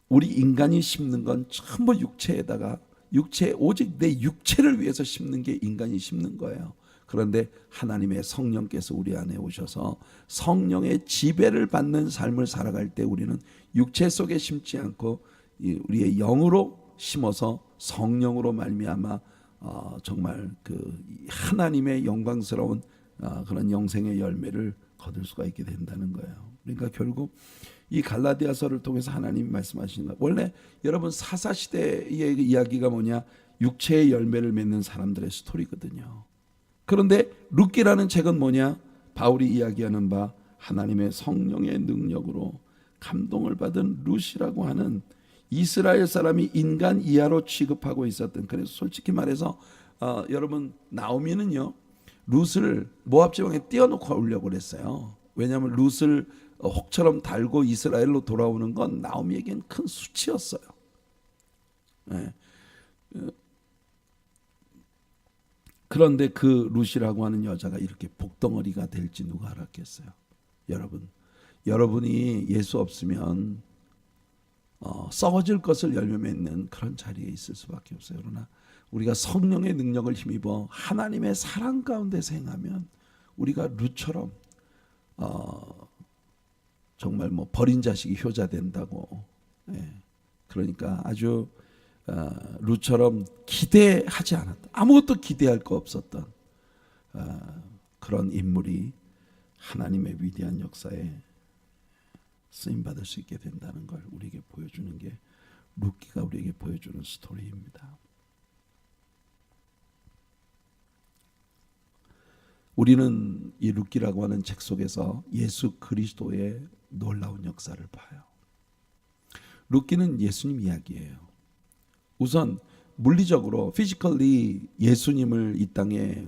우리 인간이 심는 건 전부 육체에다가 오직 내 육체를 위해서 심는 게 인간이 심는 거예요. 그런데 하나님의 성령께서 우리 안에 오셔서 성령의 지배를 받는 삶을 살아갈 때 우리는 육체 속에 심지 않고 우리의 영으로 심어서 성령으로 말미암아 정말 그 하나님의 영광스러운 그런 영생의 열매를 거둘 수가 있게 된다는 거예요. 그러니까 결국 이 갈라디아서를 통해서 하나님이 말씀하시는 거예요. 원래 여러분 사사시대의 이야기가 뭐냐? 육체의 열매를 맺는 사람들의 스토리거든요. 그런데 룻기라는 책은 뭐냐? 바울이 이야기하는 바 하나님의 성령의 능력으로 감동을 받은 룻이라고 하는 이스라엘 사람이 인간 이하로 취급하고 있었던, 그래서 솔직히 말해서 여러분 나오미는요 룻을 모압 지방에 띄워놓고 오려고 그랬어요. 왜냐하면 룻을 혹처럼 달고 이스라엘로 돌아오는 건 나오미에겐 큰 수치였어요. 네. 그런데 그 룻이라고 하는 여자가 이렇게 복덩어리가 될지 누가 알았겠어요? 여러분이 예수 없으면 썩어질 것을 열매 맺는 그런 자리에 있을 수밖에 없어요. 그러나 우리가 성령의 능력을 힘입어 하나님의 사랑 가운데서 행하면 우리가 룻처럼 정말 뭐 버린 자식이 효자 된다고. 그러니까 아주 룻처럼 기대하지 않았다. 아무것도 기대할 거 없었던 그런 인물이 하나님의 위대한 역사에 쓰임받을 수 있게 된다는 걸 우리에게 보여주는 게 룻기가 우리에게 보여주는 스토리입니다. 우리는 이 룻기라고 하는 책 속에서 예수 그리스도의 놀라운 역사를 봐요. 룻기는 예수님 이야기예요. 우선 물리적으로 피지컬리 예수님을 이 땅에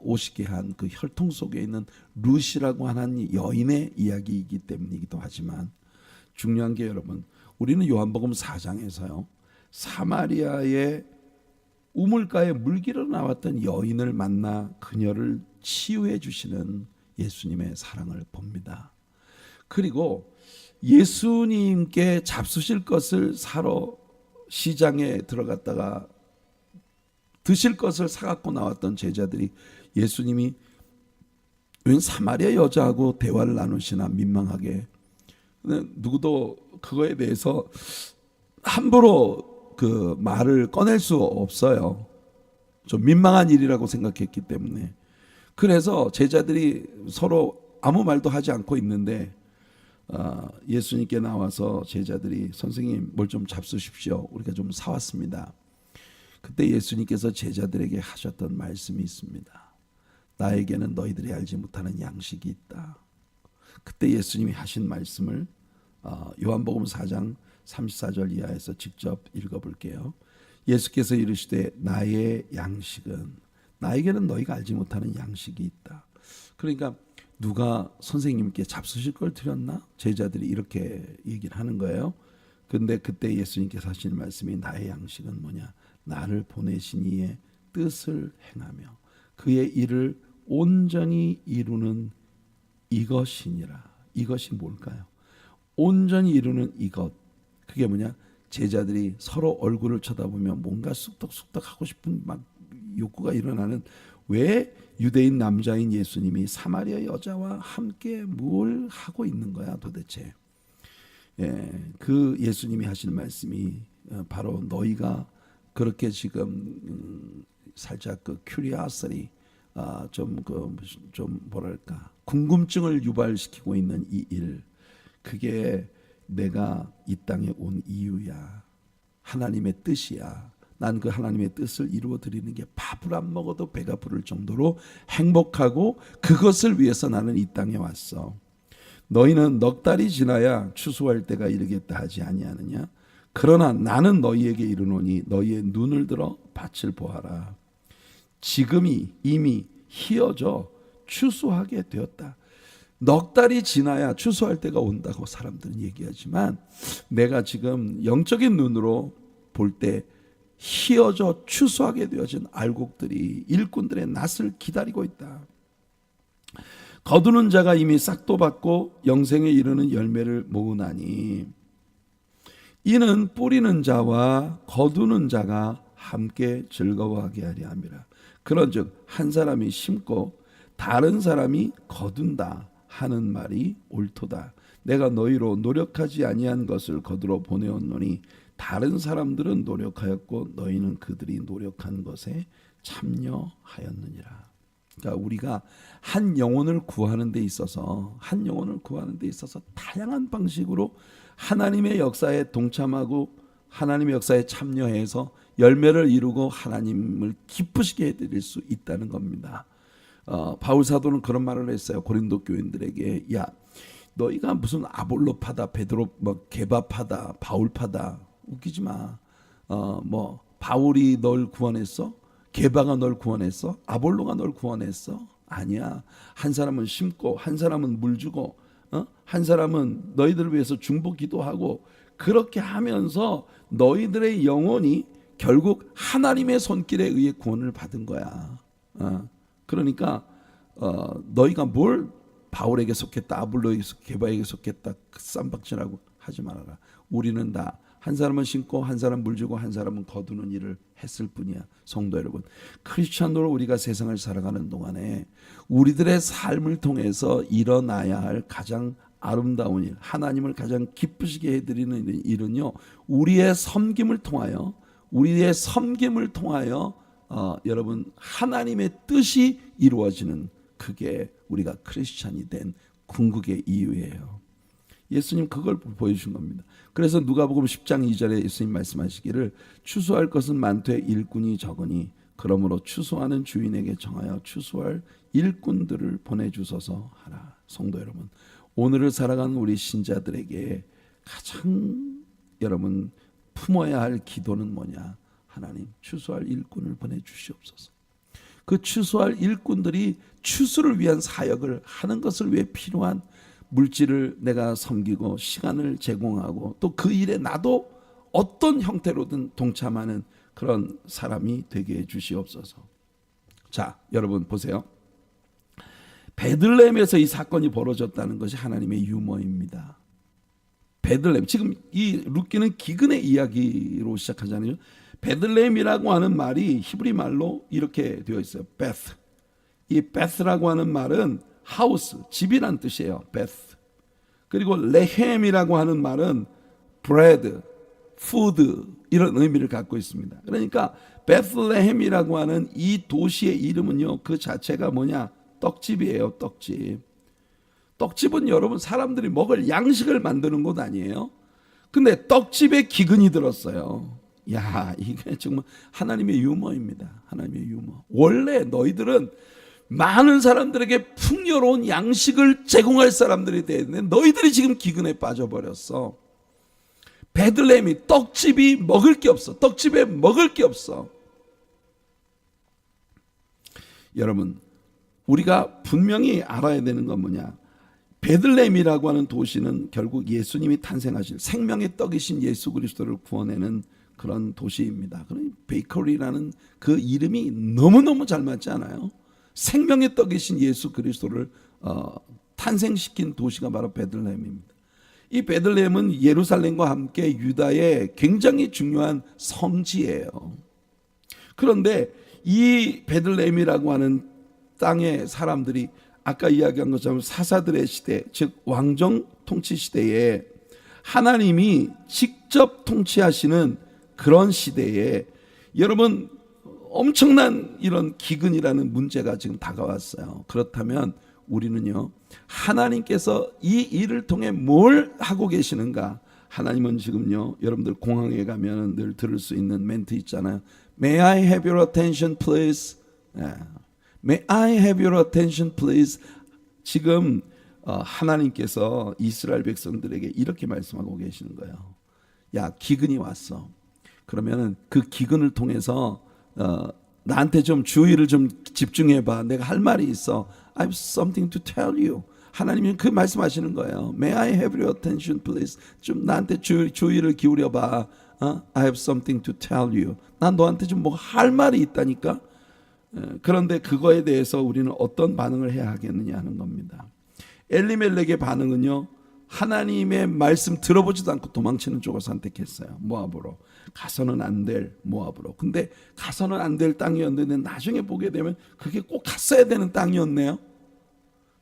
오시게 한 그 혈통 속에 있는 룻이라고 하는 여인의 이야기이기 때문이기도 하지만 중요한 게 여러분, 우리는 요한복음 4장에서요 사마리아의 우물가에 물기로 나왔던 여인을 만나 그녀를 치유해 주시는 예수님의 사랑을 봅니다. 그리고 예수님께 잡수실 것을 사러 시장에 들어갔다가 드실 것을 사갖고 나왔던 제자들이 예수님이 웬 사마리아 여자하고 대화를 나누시나 민망하게, 누구도 그거에 대해서 함부로 그 말을 꺼낼 수 없어요. 좀 민망한 일이라고 생각했기 때문에. 그래서 제자들이 서로 아무 말도 하지 않고 있는데 예수님께 나와서 제자들이 선생님 뭘 좀 잡수십시오. 우리가 좀 사왔습니다. 그때 예수님께서 제자들에게 하셨던 말씀이 있습니다. 나에게는 너희들이 알지 못하는 양식이 있다. 그때 예수님이 하신 말씀을 요한복음 4장 34절 이하에서 직접 읽어볼게요. 예수께서 이르시되 나의 양식은, 나에게는 너희가 알지 못하는 양식이 있다. 그러니까 누가 선생님께 잡수실 걸 드렸나? 제자들이 이렇게 얘기를 하는 거예요. 근데 그때 예수님께서 하신 말씀이 나의 양식은 뭐냐? 나를 보내신 이의 뜻을 행하며 그의 일을 온전히 이루는 이것이니라. 이것이 뭘까요? 온전히 이루는 이것. 그게 뭐냐? 제자들이 서로 얼굴을 쳐다보며 뭔가 쑥덕쑥덕 하고 싶은 막 욕구가 일어나는 왜 유대인 남자인 예수님이 사마리아 여자와 함께 뭘 하고 있는 거야 도대체? 그 예수님이 하실 말씀이 바로 너희가 그렇게 지금 살짝 그 큐리아시티 좀 뭐랄까 궁금증을 유발시키고 있는 이 일, 그게 내가 이 땅에 온 이유야. 하나님의 뜻이야. 난 그 하나님의 뜻을 이루어 드리는 게 밥을 안 먹어도 배가 부를 정도로 행복하고 그것을 위해서 나는 이 땅에 왔어. 너희는 넉 달이 지나야 추수할 때가 이르겠다 하지 아니하느냐? 그러나 나는 너희에게 이르노니 너희의 눈을 들어 밭을 보아라. 지금이 이미 희어져 추수하게 되었다. 넉 달이 지나야 추수할 때가 온다고 사람들은 얘기하지만 내가 지금 영적인 눈으로 볼 때 희어져 추수하게 되어진 알곡들이 일꾼들의 낫을 기다리고 있다. 거두는 자가 이미 싹도 받고 영생에 이르는 열매를 모으나니 이는 뿌리는 자와 거두는 자가 함께 즐거워하게 하려 함이라. 그런즉 한 사람이 심고 다른 사람이 거둔다 하는 말이 옳도다. 내가 너희로 노력하지 아니한 것을 거두러 보내었노니 다른 사람들은 노력하였고 너희는 그들이 노력한 것에 참여하였느니라. 그러니까 우리가 한 영혼을 구하는 데 있어서 다양한 방식으로 하나님의 역사에 동참하고 하나님의 역사에 참여해서 열매를 이루고 하나님을 기쁘시게 해드릴 수 있다는 겁니다. 바울 사도는 그런 말을 했어요. 고린도 교인들에게, 야 너희가 무슨 아볼로파다, 베드로 게바파다, 바울파다, 웃기지 마. 바울이 널 구원했어? 게바가 널 구원했어? 아볼로가 널 구원했어? 아니야. 한 사람은 심고 한 사람은 물 주고 한 사람은 너희들을 위해서 중보 기도하고 그렇게 하면서 너희들의 영혼이 결국 하나님의 손길에 의해 구원을 받은 거야. 그러니까 너희가 뭘 바울에게 속했다, 아볼로에게 속했다, 게바에게 속했다 쌈박질하고 하지 말아라. 우리는 다 한 사람은 심고 한 사람은 물 주고 한 사람은 거두는 일을 했을 뿐이야. 성도 여러분, 크리스찬으로 우리가 세상을 살아가는 동안에 우리들의 삶을 통해서 일어나야 할 가장 아름다운 일, 하나님을 가장 기쁘시게 해드리는 일은요, 우리의 섬김을 통하여 여러분 하나님의 뜻이 이루어지는, 그게 우리가 크리스찬이 된 궁극의 이유예요. 예수님 그걸 보여주신 겁니다. 그래서 누가복음 10장 2절에 예수님 말씀하시기를 추수할 것은 많되 일꾼이 적으니 그러므로 추수하는 주인에게 정하여 추수할 일꾼들을 보내주소서 하라. 성도 여러분, 오늘을 살아가는 우리 신자들에게 가장 여러분 품어야 할 기도는 뭐냐? 하나님 추수할 일꾼을 보내주시옵소서. 그 추수할 일꾼들이 추수를 위한 사역을 하는 것을 위해 필요한 물질을 내가 섬기고 시간을 제공하고 또 그 일에 나도 어떤 형태로든 동참하는 그런 사람이 되게 해 주시옵소서. 자, 여러분 보세요. 베들레헴에서 이 사건이 벌어졌다는 것이 하나님의 유머입니다. 베들레헴, 지금 이 룻기는 기근의 이야기로 시작하잖아요. 베들레헴이라고 하는 말이 히브리 말로 이렇게 되어 있어요. 베스. 이 베스라고 하는 말은 하우스, 집이란 뜻이에요. 베스. 그리고 레헴이라고 하는 말은 브레드, 푸드 이런 의미를 갖고 있습니다. 그러니까 베슬레헴이라고 하는 이 도시의 이름은요, 그 자체가 뭐냐? 떡집이에요. 떡집. 떡집은 여러분 사람들이 먹을 양식을 만드는 곳 아니에요? 근데 떡집에 기근이 들었어요. 야, 이게 정말 하나님의 유머입니다. 하나님의 유머. 원래 너희들은 많은 사람들에게 풍요로운 양식을 제공할 사람들이 되는데 너희들이 지금 기근에 빠져버렸어. 베들레헴이 떡집이 먹을 게 없어. 떡집에 먹을 게 없어. 여러분, 우리가 분명히 알아야 되는 건 뭐냐? 베들레헴이라고 하는 도시는 결국 예수님이 탄생하실 생명의 떡이신 예수 그리스도를 구원하는 그런 도시입니다. 그러니 베이커리라는 그 이름이 너무너무 잘 맞지 않아요? 생명의 떡이신 예수 그리스도를 탄생시킨 도시가 바로 베들레헴입니다. 이 베들레헴은 예루살렘과 함께 유다의 굉장히 중요한 성지예요. 그런데 이 베들레헴이라고 하는 땅의 사람들이 아까 이야기한 것처럼 사사들의 시대, 즉 왕정 통치 시대에 하나님이 직접 통치하시는 그런 시대에 여러분 엄청난 이런 기근이라는 문제가 지금 다가왔어요. 그렇다면 우리는요, 하나님께서 이 일을 통해 뭘 하고 계시는가? 하나님은 지금요, 여러분들 공항에 가면 늘 들을 수 있는 멘트 있잖아요. May I have your attention, please? May I have your attention, please? 지금 하나님께서 이스라엘 백성들에게 이렇게 말씀하고 계시는 거예요. 야, 기근이 왔어. 그러면은 그 기근을 통해서 나한테 좀 주의를 좀 집중해봐. 내가 할 말이 있어. I have something to tell you. 하나님이 그 말씀하시는 거예요. May I have your attention, please? 좀 나한테 주의를 기울여봐. I have something to tell you. 난 너한테 좀 뭐 할 말이 있다니까. 그런데 그거에 대해서 우리는 어떤 반응을 해야 하겠느냐 하는 겁니다. 엘리멜렉의 반응은요, 하나님의 말씀 들어보지도 않고 도망치는 쪽을 선택했어요. 모압으로. 가서는 안 될 모압으로. 근데 가서는 안 될 땅이었는데 나중에 보게 되면 그게 꼭 갔어야 되는 땅이었네요.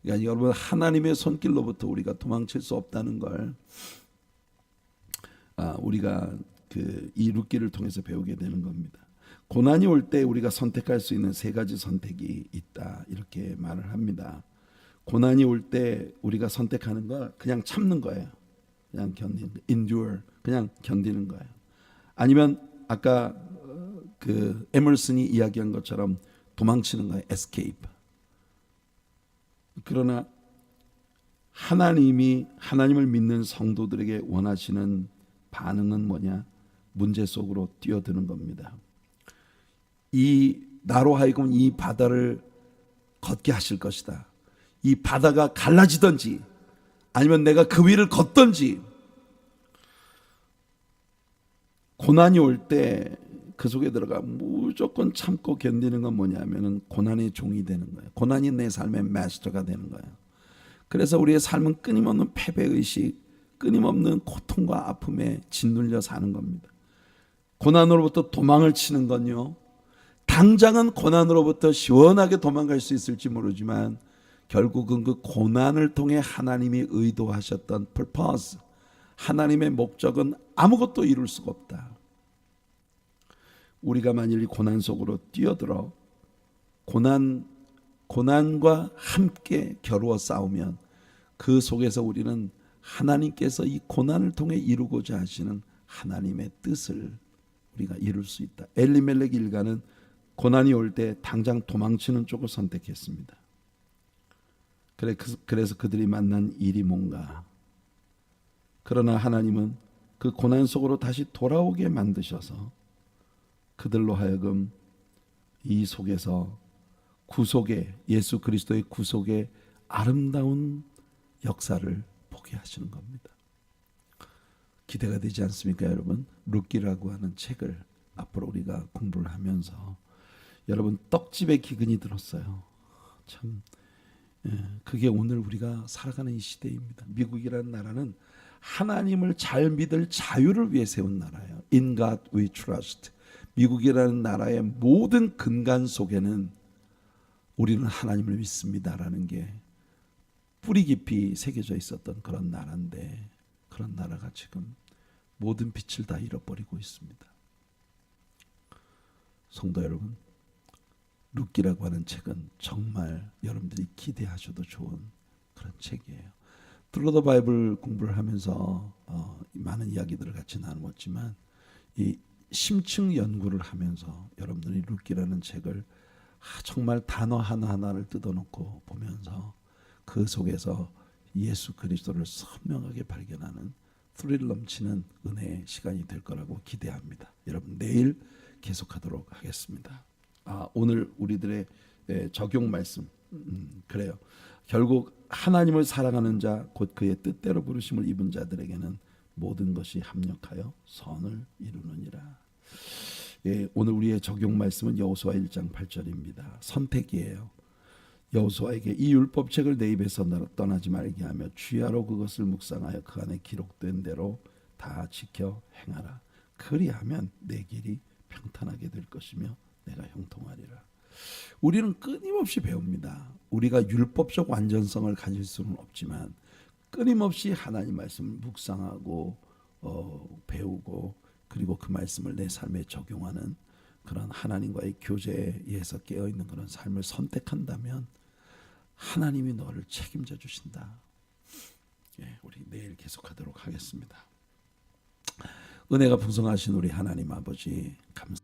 그러니까 여러분, 하나님의 손길로부터 우리가 도망칠 수 없다는 걸 우리가 이 룻기를 통해서 배우게 되는 겁니다. 고난이 올 때 우리가 선택할 수 있는 세 가지 선택이 있다, 이렇게 말을 합니다. 고난이 올 때 우리가 선택하는 거 그냥 참는 거예요. 그냥 견디는, endure, 그냥 견디는 거예요. 아니면 아까 그 에머슨이 이야기한 것처럼 도망치는 거예요. escape. 그러나 하나님을 믿는 성도들에게 원하시는 반응은 뭐냐? 문제 속으로 뛰어드는 겁니다. 나로 하여금 이 바다를 걷게 하실 것이다. 이 바다가 갈라지든지 아니면 내가 그 위를 걷든지, 고난이 올 때 그 속에 들어가 무조건 참고 견디는 건 뭐냐면은 고난의 종이 되는 거예요. 고난이 내 삶의 마스터가 되는 거예요. 그래서 우리의 삶은 끊임없는 패배의식, 끊임없는 고통과 아픔에 짓눌려 사는 겁니다. 고난으로부터 도망을 치는 건요, 당장은 고난으로부터 시원하게 도망갈 수 있을지 모르지만 결국은 그 고난을 통해 하나님이 의도하셨던 purpose, 하나님의 목적은 아무것도 이룰 수가 없다. 우리가 만일 이 고난 속으로 뛰어들어 고난과 함께 겨루어 싸우면 그 속에서 우리는 하나님께서 이 고난을 통해 이루고자 하시는 하나님의 뜻을 우리가 이룰 수 있다. 엘리멜렉 일가는 고난이 올 때 당장 도망치는 쪽을 선택했습니다. 그래서 그들이 만난 일이 뭔가. 그러나 하나님은 그 고난 속으로 다시 돌아오게 만드셔서 그들로 하여금 이 속에서 구속의, 예수 그리스도의 구속의 아름다운 역사를 보게 하시는 겁니다. 기대가 되지 않습니까, 여러분? 룻기라고 하는 책을 앞으로 우리가 공부를 하면서 여러분, 떡집에 기근이 들었어요. 참, 그게 오늘 우리가 살아가는 이 시대입니다. 미국이라는 나라는 하나님을 잘 믿을 자유를 위해 세운 나라예요. In God we trust. 미국이라는 나라의 모든 근간 속에는 우리는 하나님을 믿습니다라는 게 뿌리 깊이 새겨져 있었던 그런 나라인데, 그런 나라가 지금 모든 빛을 다 잃어버리고 있습니다. 성도 여러분, 룻기라고 하는 책은 정말 여러분들이 기대하셔도 좋은 그런 책이에요. 트루 바이블 공부를 하면서 많은 이야기들을 같이 나누었지만, 이 심층 연구를 하면서 여러분들이 룻기라는 책을 정말 단어 하나하나를 뜯어놓고 보면서 그 속에서 예수 그리스도를 선명하게 발견하는 스릴 넘치는 은혜의 시간이 될 거라고 기대합니다. 여러분, 내일 계속하도록 하겠습니다. 오늘 우리들의 적용 말씀, 그래요. 결국 하나님을 사랑하는 자, 곧 그의 뜻대로 부르심을 입은 자들에게는 모든 것이 합력하여 선을 이루느니라. 오늘 우리의 적용 말씀은 여호수아 1장 8절입니다. 선택이에요. 여호수아에게 이 율법책을 내 입에서 떠나지 말게 하며 주야로 그것을 묵상하여 그 안에 기록된 대로 다 지켜 행하라. 그리하면 내 길이 평탄하게 될 것이며 내가 형통하리라. 우리는 끊임없이 배웁니다. 우리가 율법적 완전성을 가질 수는 없지만 끊임없이 하나님 말씀을 묵상하고 배우고 그리고 그 말씀을 내 삶에 적용하는 그런 하나님과의 교제에서 깨어있는 그런 삶을 선택한다면 하나님이 너를 책임져 주신다. 우리 내일 계속하도록 하겠습니다. 은혜가 풍성하신 우리 하나님 아버지 감사합니다.